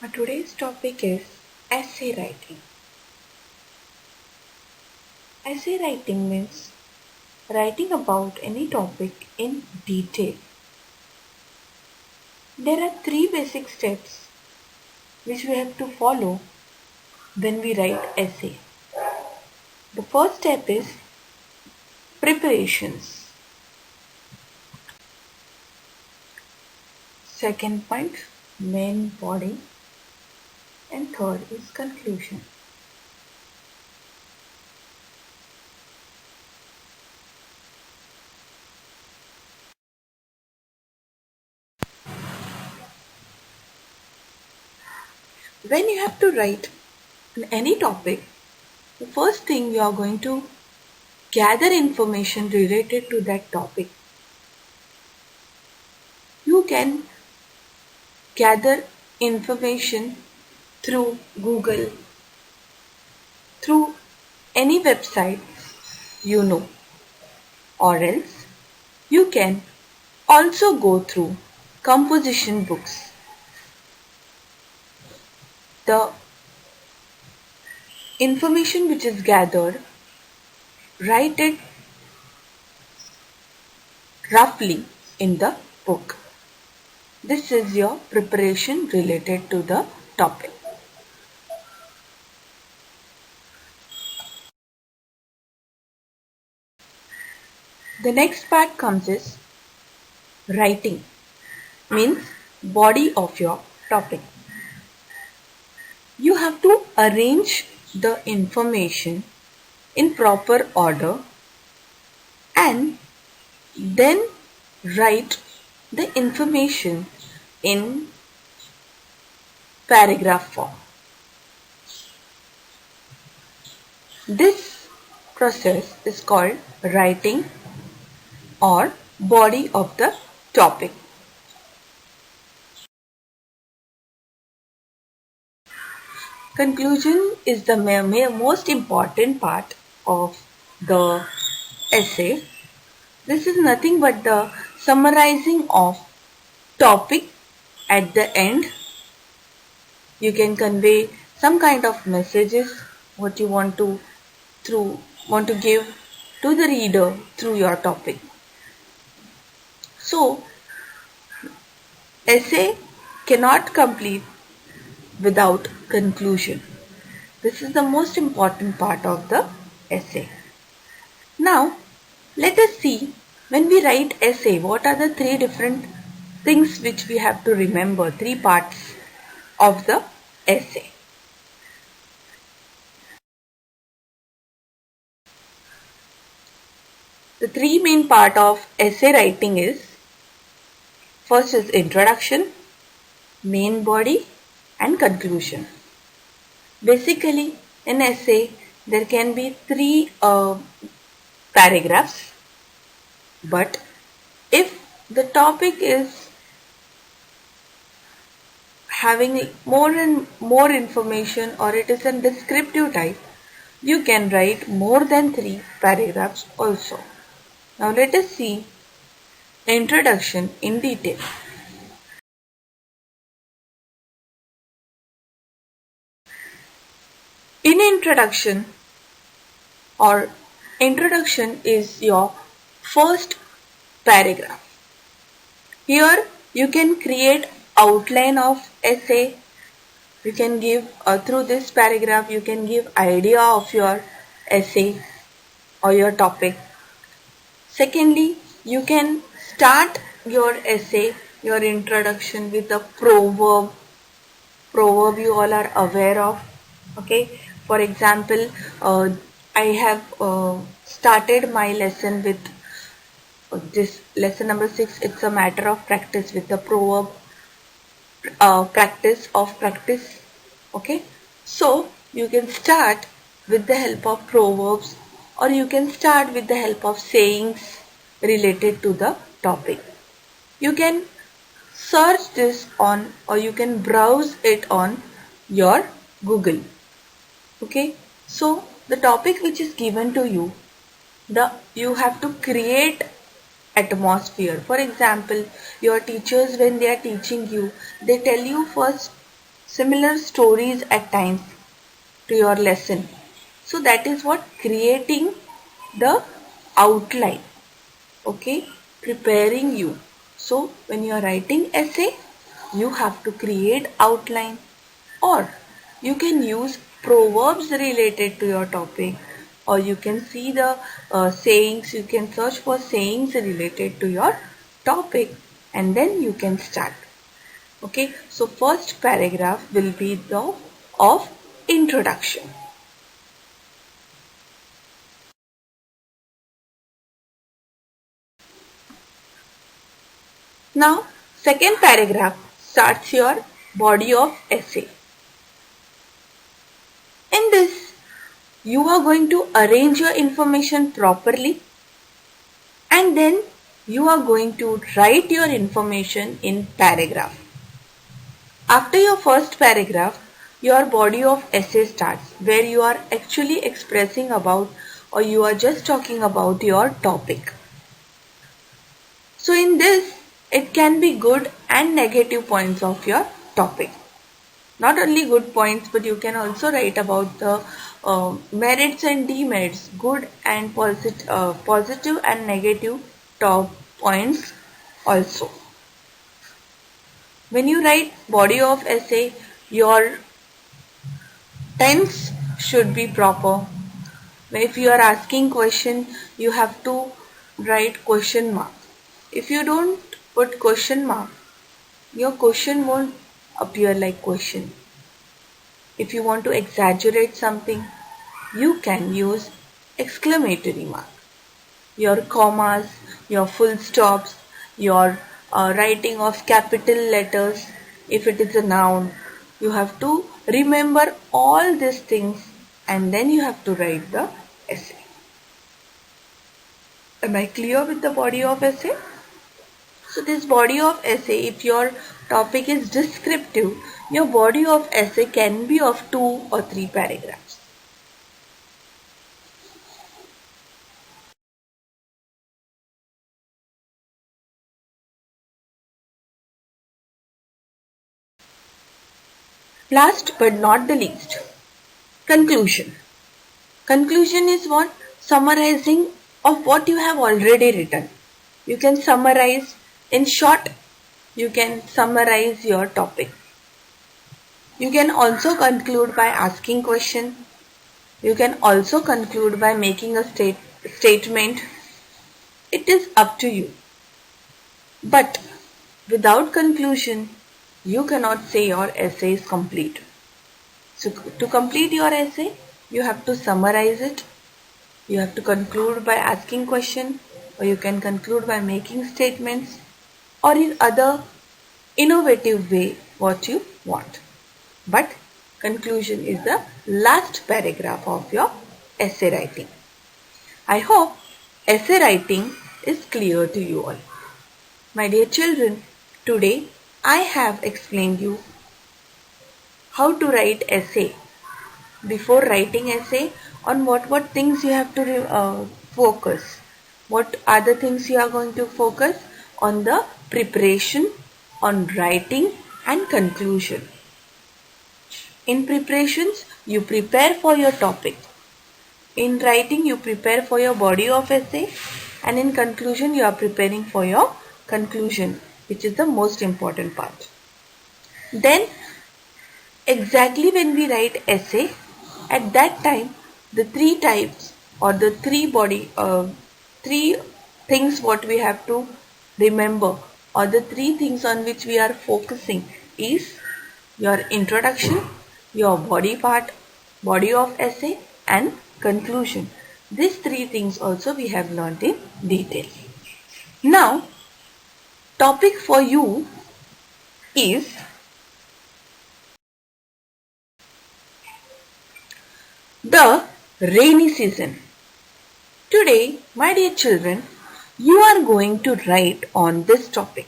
Today's topic is essay writing. Essay writing means writing about any topic in detail. There are three basic steps which we have to follow when we write essay. The first step is preparations. Second point, main body. And third is conclusion. When you have to write on any topic, the first thing you are going to gather information related to that topic. You can gather information through Google, through any website you know, or else you can also go through composition books. The information which is gathered, write it roughly in the book. This is your preparation related to the topic. The next part comes is writing, means body of your topic. You have to arrange the information in proper order and then write the information in paragraph form. This process is called writing or body of the topic. Conclusion is the most important part of the essay. This is nothing but the summarizing of topic at the end. You can convey some kind of messages what you want to give to the reader through your topic. So, essay cannot complete without conclusion. This is the most important part of the essay. Now, let us see when we write essay, what are the three different things which we have to remember, three parts of the essay. The three main part of essay writing is, first is introduction, main body and conclusion. Basically, in essay, there can be three paragraphs, but if the topic is having more and more information or it is a descriptive type, you can write more than 3 paragraphs also. Now let us see introduction in detail. In introduction is your first paragraph. Here you can create outline of essay. You can give through this paragraph you can give idea of your essay or your topic. Secondly, you can start your essay, your introduction with a proverb. Proverb you all are aware of. Okay. For example, I have started my lesson with this lesson number 6. It's a matter of practice with the proverb. Practice of practice. Okay. So you can start with the help of proverbs, or you can start with the help of sayings related to the topic. You can search this on, or you can browse it on your Google. Okay, so the topic which is given to you, you have to create atmosphere. For example, your teachers, when they are teaching you, they tell you first similar stories at times to your lesson. So that is what creating the outline, okay, preparing you. So when you are writing essay, you have to create outline, or you can use proverbs related to your topic, or you can see the sayings, you can search for sayings related to your topic, and then you can start. Okay, so first paragraph will be the of introduction. Now, second paragraph starts your body of essay. In this, you are going to arrange your information properly, and then you are going to write your information in paragraph. After your first paragraph, your body of essay starts, where you are actually expressing about, or you are just talking about your topic. So in this, it can be good and negative points of your topic. Not only good points, but you can also write about the merits and demerits, good and positive and negative top points also. When you write body of essay, your tense should be proper. If you are asking question, you have to write question mark. If you don't put question mark, your question won't appear like question. If you want to exaggerate something, you can use exclamatory mark. Your commas, your full stops, your writing of capital letters, if it is a noun, you have to remember all these things, and then you have to write the essay. Am I clear with the body of essay? So this body of essay, if your topic is descriptive, your body of essay can be of 2 or 3 paragraphs. Last but not the least, conclusion. Conclusion is what? Summarizing of what you have already written. You can summarize in short, you can summarize your topic. You can also conclude by asking question. You can also conclude by making a statement. It is up to you. But without conclusion, you cannot say your essay is complete. So to complete your essay, you have to summarize it. You have to conclude by asking question, or you can conclude by making statements, or in other innovative way what you want. But conclusion is the last paragraph of your essay writing. I hope essay writing is clear to you all. My dear children, today I have explained you how to write essay. Before writing essay, on what things you have to focus. What are the things you are going to focus? On the preparation, on writing and conclusion. In preparations, you prepare for your topic. In writing, you prepare for your body of essay, and in conclusion, you are preparing for your conclusion, which is the most important part. Then, exactly when we write essay, at that time, the 3 types or the 3 things what we have to remember, or the 3 things on which we are focusing is your introduction, your body of essay, and conclusion. These 3 things also we have learnt in detail. Now, topic for you is the rainy season. Today, my dear children, you are going to write on this topic.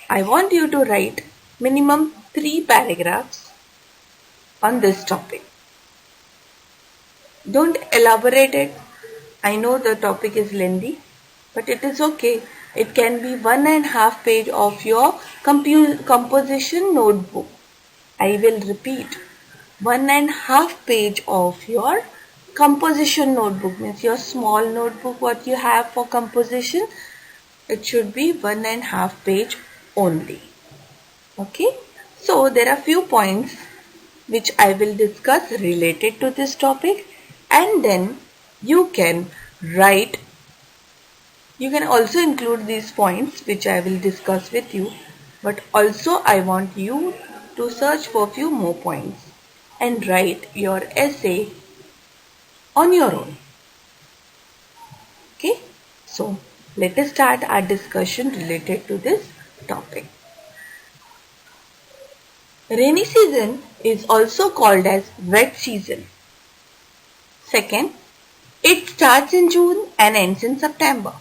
I want you to write minimum 3 paragraphs on this topic. Don't elaborate it. I know the topic is lengthy, but it is okay. It can be 1.5 page of your composition notebook. I will repeat, 1.5 page of your composition notebook, means your small notebook what you have for composition, it should be 1.5 page only. Okay, so there are few points which I will discuss related to this topic, and then you can write. You can also include these points which I will discuss with you, but also I want you to search for few more points and write your essay on your own. Okay, so let us start our discussion related to this topic. Rainy season is also called as wet season. Second, it starts in June and ends in September.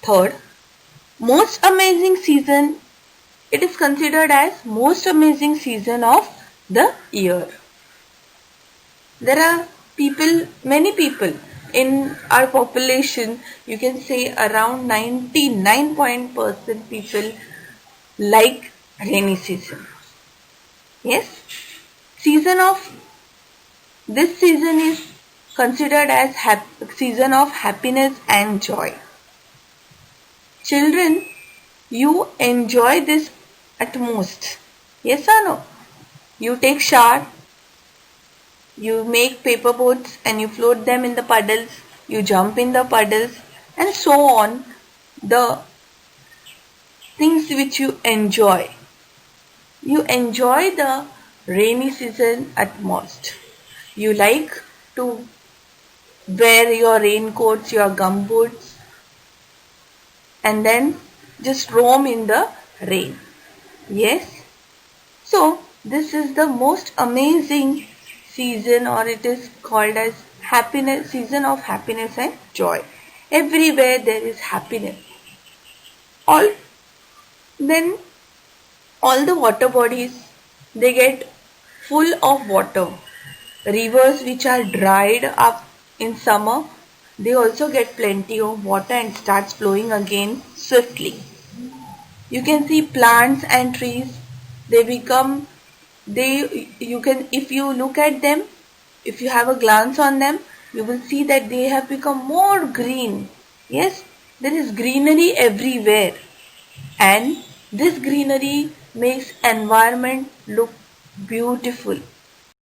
Third, most amazing season, it is considered as most amazing season of the year. There are many people in our population, you can say around 99% people like rainy season. Yes, this season is considered as season of happiness and joy. Children, you enjoy this at most. Yes or no? You take shower, you make paper boats and you float them in the puddles, you jump in the puddles, and so on. The things which you enjoy. You enjoy the rainy season at most. You like to wear your raincoats, your gumboots, and then just roam in the rain. Yes? So, this is the most amazing season, or it is called as season of happiness and joy. Everywhere there is happiness. Then all the water bodies, they get full of water. Rivers which are dried up in summer, they also get plenty of water and starts flowing again swiftly. You can see plants and trees, if you look at them, if you have a glance on them, you will see that they have become more green. Yes, there is greenery everywhere, and this greenery makes environment look beautiful.